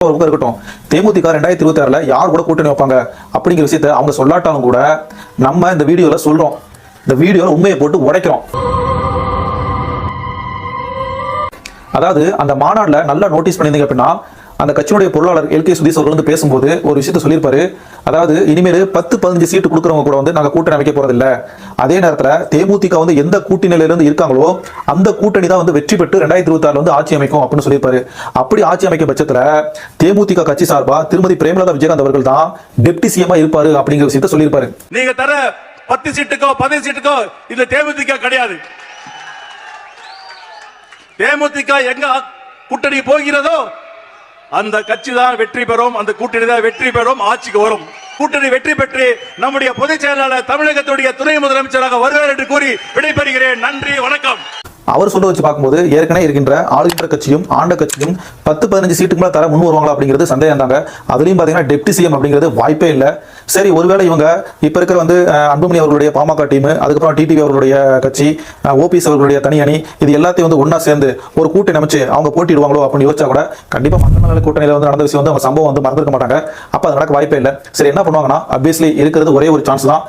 ஒரு பக்கம் இருக்கட்டும், தேமுதிக 2026ல யார் கூட கூட்டணி வைப்பாங்க அப்படிங்கிற விஷயத்த அவங்க சொல்லாட்டாலும் கூட நம்ம இந்த வீடியோல சொல்றோம். இந்த வீடியோல உண்மையை போட்டு உடைக்கிறோம். அதாவது அந்த மாநாடுல நல்லா நோட்டீஸ் பண்ணியிருந்தீங்க அப்படின்னா, அந்த கட்சியினுடைய பொருளாளர் எல்கே சுதீஷ் அவர்கள் வந்து பேசும்போது ஒரு விஷயத்த சொல்லியிருப்பாரு. அதாவது இனிமேல் 10-15 சீட்டு கொடுக்குறவங்க கூட வந்து நாங்க கூட்டணி அமைக்க போறதில்ல. அதே நேரத்துல தேமுதிக வந்து எந்த கூட்டணியில இருந்து இருக்காங்களோ அந்த கூட்டணி தான் வந்து வெற்றி பெற்று 2026 வந்து ஆட்சி அமைக்கும் அப்படின்னு சொல்லியிருப்பாரு. அப்படி ஆட்சி அமைக்கும் பட்சத்துல தேமுதிக கட்சி சார்பா திருமதி பிரேமலதா விஜயகாந்த் அவர்கள் தான் டெப்டி சிஎம் இருப்பாரு அப்படிங்கிற விஷயத்த சொல்லியிருப்பாரு. நீங்க தர 10 சீட்டுக்கோ 15 சீட்டுக்கோ இது தேமுதிக கிடையாது. தேமுதிக எங்க கூட்டணி போகிறதோ அந்த கட்சி தான் வெற்றி பெறும், அந்த கூட்டணி தான் வெற்றி பெறும், ஆட்சிக்கு வரும். கூட்டணி வெற்றி பெற்று நம்முடைய பொதுச் செயலாளர் தமிழகத்துடைய துணை முதலமைச்சராக வருவார் என்று கூறி விடைபெறுகிறேன். நன்றி, வணக்கம். அவர் சொல்ல வச்சு பார்க்கும்போது ஏற்கனவே இருக்கின்ற ஆளுகின்ற கட்சியும் ஆண்ட கட்சியும் 10-15 சீட்டுக்கு மேல தர முன் வருவாங்களா அப்படிங்கிறது சந்தேகம் தாங்க. அதுலயும் பாத்தீங்கன்னா டெப்டி சிஎம் அப்படிங்கிறது வாய்ப்பே இல்லை. சரி, ஒருவேளை இவங்க இப்ப இருக்கிற வந்து அன்புமணி அவர்களுடைய பாமக டீம், அதுக்கப்புறம் டிடிவி அவர்களுடைய கட்சி, ஓபிஎஸ் அவர்களுடைய தனி அணி, இது எல்லாத்தையும் வந்து ஒன்னா சேர்ந்து ஒரு கூட்டணி அமைச்சு அவங்க போட்டிடுவாங்களோ அப்படின்னு யோசிச்சா கூட கண்டிப்பா மக்கள் நல கூட்டணியில வந்து நடந்த விஷயம் வந்து அவங்க சம்பவம் வந்து மறந்துருக்க மாட்டாங்க. அப்ப அது நடக்க வாய்ப்பே இல்லை. சரி, என்ன பண்ணுவாங்கன்னா ஆப்வியஸ்லி இருக்கிறது ஒரே ஒரு சான்ஸ் தான்.